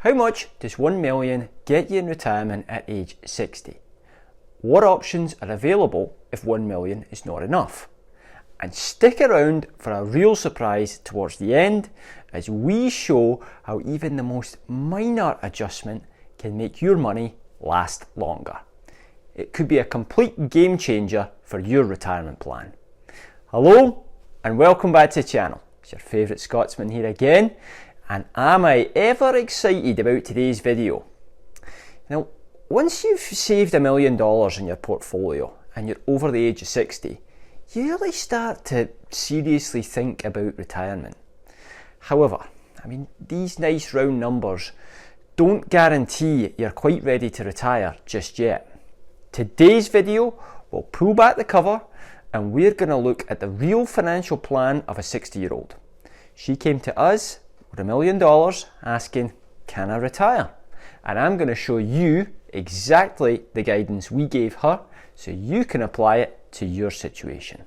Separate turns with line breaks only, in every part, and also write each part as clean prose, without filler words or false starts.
How much does 1 million get you in retirement at age 60? What options are available if 1 million is not enough? And stick around for a real surprise towards the end as we show how even the most minor adjustment can make your money last longer. It could be a complete game changer for your retirement plan. Hello and welcome back to the channel. It's your favourite Scotsman here again, and am I ever excited about today's video. Now, once you've saved $1 million in your portfolio and you're over the age of 60, you really start to seriously think about retirement. However, these nice round numbers don't guarantee you're quite ready to retire just yet. Today's video will pull back the cover and we're going to look at the real financial plan of a 60-year-old. She came to us with $1 million asking, can I retire? And I'm going to show you exactly the guidance we gave her so you can apply it to your situation.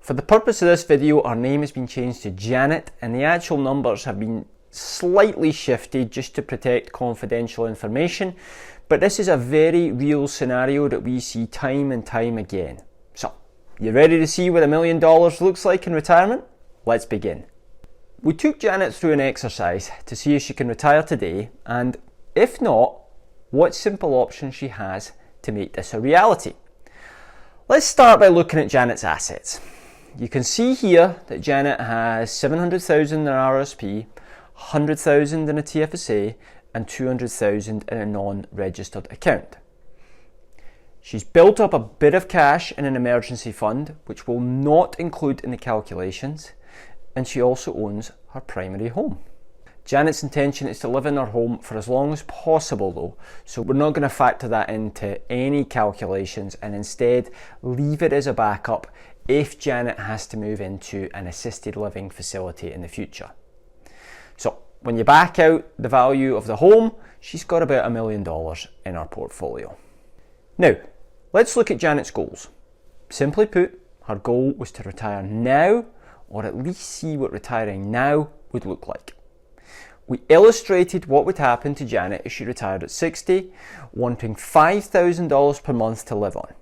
For the purpose of this video, our name has been changed to Janet and the actual numbers have been slightly shifted just to protect confidential information, but this is a very real scenario that we see time and time again. So, you ready to see what $1 million looks like in retirement? Let's begin. We took Janet through an exercise to see if she can retire today, and if not, what simple options she has to make this a reality. Let's start by looking at Janet's assets. You can see here that Janet has $700,000 in RRSP, $100,000 in a TFSA, and $200,000 in a non-registered account. She's built up a bit of cash in an emergency fund, which will not include in the calculations, and she also owns her primary home. Janet's intention is to live in her home for as long as possible though, so we're not going to factor that into any calculations and instead leave it as a backup if Janet has to move into an assisted living facility in the future. So when you back out the value of the home, she's got about $1 million in her portfolio. Now, let's look at Janet's goals. Simply put, her goal was to retire now, or at least see what retiring now would look like. We illustrated what would happen to Janet if she retired at 60, wanting $5,000 per month to live on.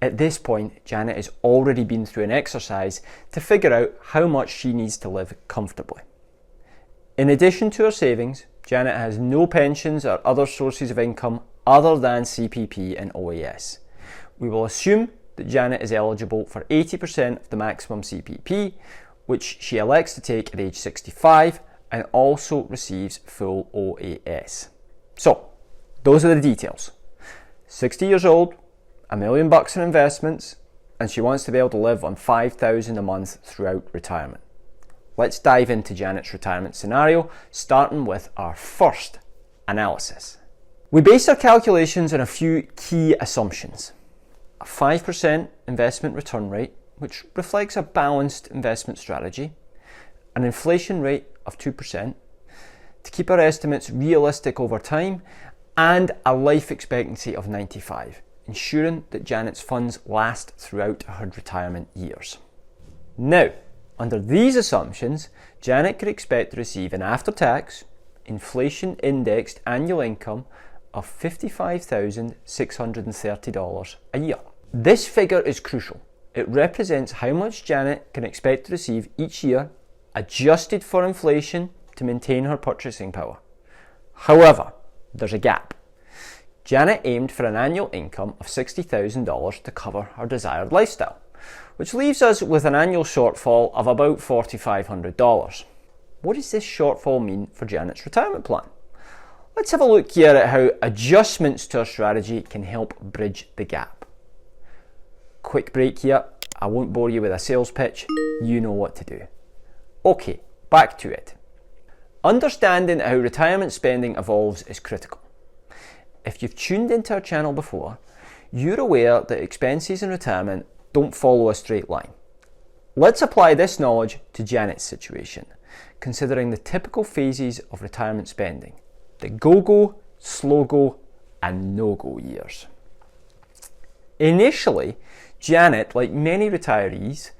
At this point, Janet has already been through an exercise to figure out how much she needs to live comfortably. In addition to her savings, Janet has no pensions or other sources of income other than CPP and OAS. We will assume that Janet is eligible for 80% of the maximum CPP, which she elects to take at age 65 and also receives full OAS. So, those are the details. 60 years old, $1 million in investments, and she wants to be able to live on $5,000 a month throughout retirement. Let's dive into Janet's retirement scenario, starting with our first analysis. We based our calculations on a few key assumptions. A 5% investment return rate, which reflects a balanced investment strategy, an inflation rate of 2%, to keep our estimates realistic over time, and a life expectancy of 95, ensuring that Janet's funds last throughout her retirement years. Now, under these assumptions, Janet could expect to receive an after-tax, inflation-indexed annual income of $55,630 a year. This figure is crucial. It represents how much Janet can expect to receive each year, adjusted for inflation to maintain her purchasing power. However, there's a gap. Janet aimed for an annual income of $60,000 to cover her desired lifestyle, which leaves us with an annual shortfall of about $4,500. What does this shortfall mean for Janet's retirement plan? Let's have a look here at how adjustments to our strategy can help bridge the gap. Quick break here. I won't bore you with a sales pitch. You know what to do. Okay, back to it. Understanding how retirement spending evolves is critical. If you've tuned into our channel before, you're aware that expenses in retirement don't follow a straight line. Let's apply this knowledge to Janet's situation, considering the typical phases of retirement spending: the go-go, slow-go, and no-go years. Initially, Janet, like many retirees,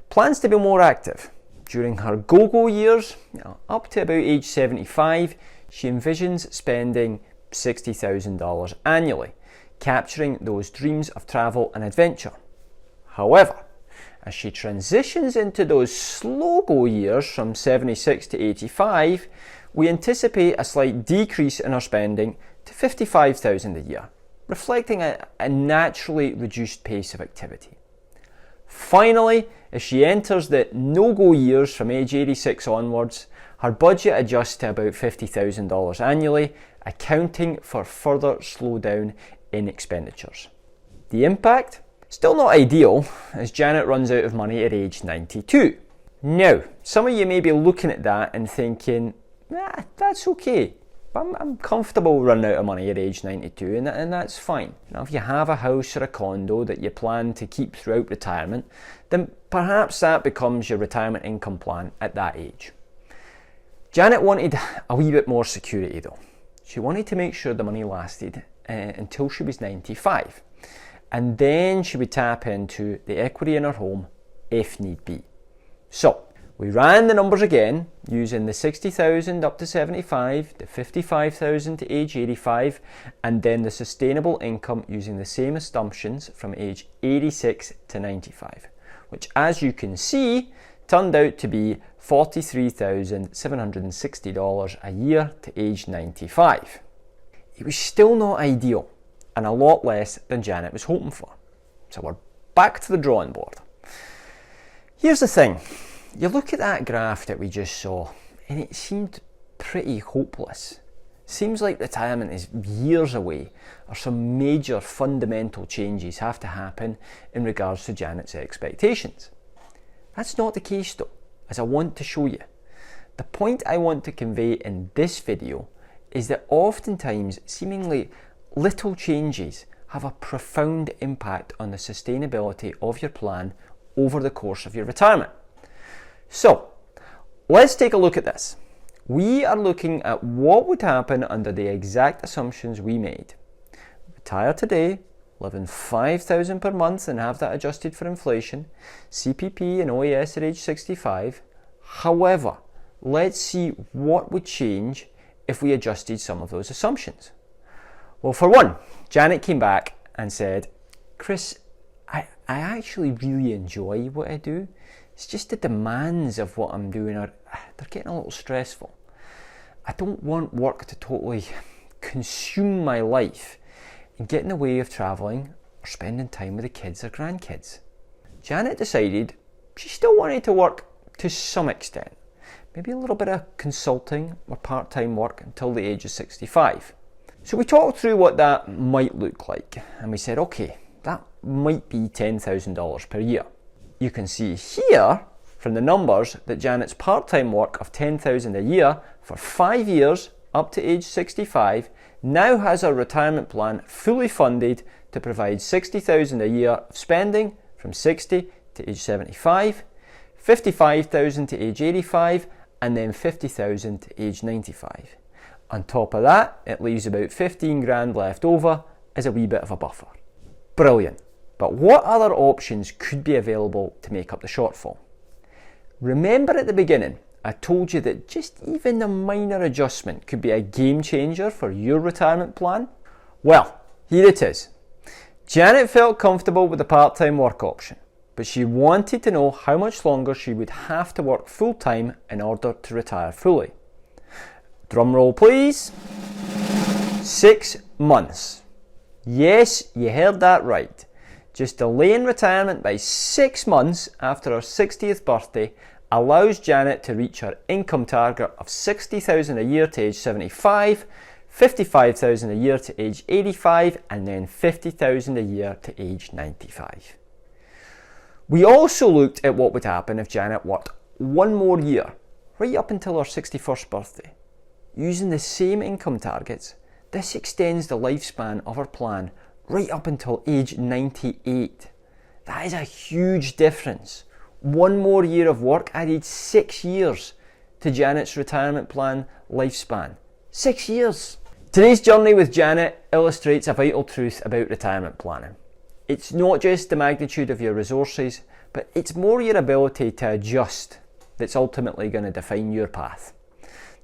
plans to be more active, During her go-go years, up to about age 75, she envisions spending $60,000 annually, capturing those dreams of travel and adventure. However, as she transitions into those slow-go years from 76 to 85, we anticipate a slight decrease in her spending to $55,000 a year, reflecting a naturally reduced pace of activity. Finally, as she enters the no-go years from age 86 onwards, her budget adjusts to about $50,000 annually, accounting for further slowdown in expenditures. The impact? Still not ideal, as Janet runs out of money at age 92. Now, some of you may be looking at that and thinking, that's okay. I'm comfortable running out of money at age 92, and that's fine. Now, if you have a house or a condo that you plan to keep throughout retirement, then perhaps that becomes your retirement income plan at that age. Janet wanted a wee bit more security though. She wanted to make sure the money lasted until she was 95, and then she would tap into the equity in her home if need be. So, we ran the numbers again, using the $60,000 up to 75, the $55,000 to age 85, and then the sustainable income using the same assumptions from age 86 to 95, which, as you can see, turned out to be $43,760 a year to age 95. It was still not ideal, and a lot less than Janet was hoping for. So we're back to the drawing board. Here's the thing. You look at that graph that we just saw, and it seemed pretty hopeless. Seems like retirement is years away, or some major fundamental changes have to happen in regards to Janet's expectations. That's not the case though, as I want to show you. The point I want to convey in this video is that oftentimes seemingly little changes have a profound impact on the sustainability of your plan over the course of your retirement. So, let's take a look at this. We are looking at what would happen under the exact assumptions we made. Retire today, live on $5,000 per month and have that adjusted for inflation, CPP and OAS at age 65. However, let's see what would change if we adjusted some of those assumptions. Well, for one, Janet came back and said, Chris, I actually really enjoy what I do. It's just the demands of what I'm doing they're getting a little stressful. I don't want work to totally consume my life and get in the way of travelling or spending time with the kids or grandkids. Janet decided she still wanted to work to some extent, maybe a little bit of consulting or part-time work until the age of 65. So we talked through what that might look like, and we said, okay, that might be $10,000 per year. You can see here from the numbers that Janet's part-time work of $10,000 a year for 5 years up to age 65 now has her retirement plan fully funded to provide $60,000 a year of spending from 60 to age 75, $55,000 to age 85, and then $50,000 to age 95. On top of that, it leaves about 15 grand left over as a wee bit of a buffer. Brilliant. But what other options could be available to make up the shortfall? Remember at the beginning, I told you that just even a minor adjustment could be a game changer for your retirement plan? Well, here it is. Janet felt comfortable with the part-time work option, but she wanted to know how much longer she would have to work full-time in order to retire fully. Drum roll please. 6 months. Yes, you heard that right. Just delaying retirement by 6 months after her 60th birthday allows Janet to reach her income target of $60,000 a year to age 75, $55,000 a year to age 85, and then $50,000 a year to age 95. We also looked at what would happen if Janet worked one more year, right up until her 61st birthday. Using the same income targets, this extends the lifespan of her plan right up until age 98. That is a huge difference. One more year of work added 6 years to Janet's retirement plan lifespan. 6 years. Today's journey with Janet illustrates a vital truth about retirement planning. It's not just the magnitude of your resources, but it's more your ability to adjust that's ultimately going to define your path.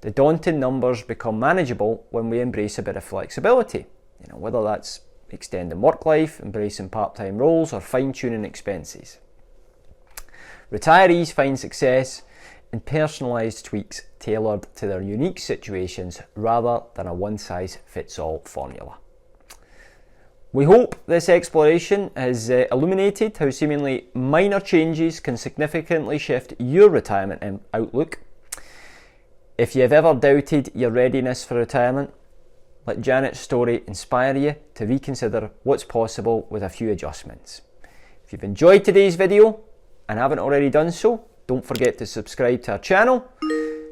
The daunting numbers become manageable when we embrace a bit of flexibility, whether that's extending work life, embracing part-time roles, or fine-tuning expenses. Retirees find success in personalised tweaks tailored to their unique situations rather than a one-size-fits-all formula. We hope this exploration has illuminated how seemingly minor changes can significantly shift your retirement outlook. If you've ever doubted your readiness for retirement, let Janet's story inspire you to reconsider what's possible with a few adjustments. If you've enjoyed today's video and haven't already done so, don't forget to subscribe to our channel,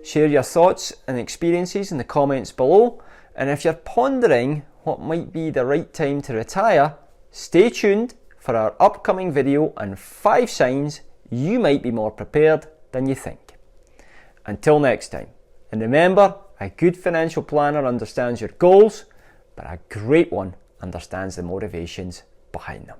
share your thoughts and experiences in the comments below, and if you're pondering what might be the right time to retire, stay tuned for our upcoming video on 5 signs you might be more prepared than you think. Until next time, and remember, a good financial planner understands your goals, but a great one understands the motivations behind them.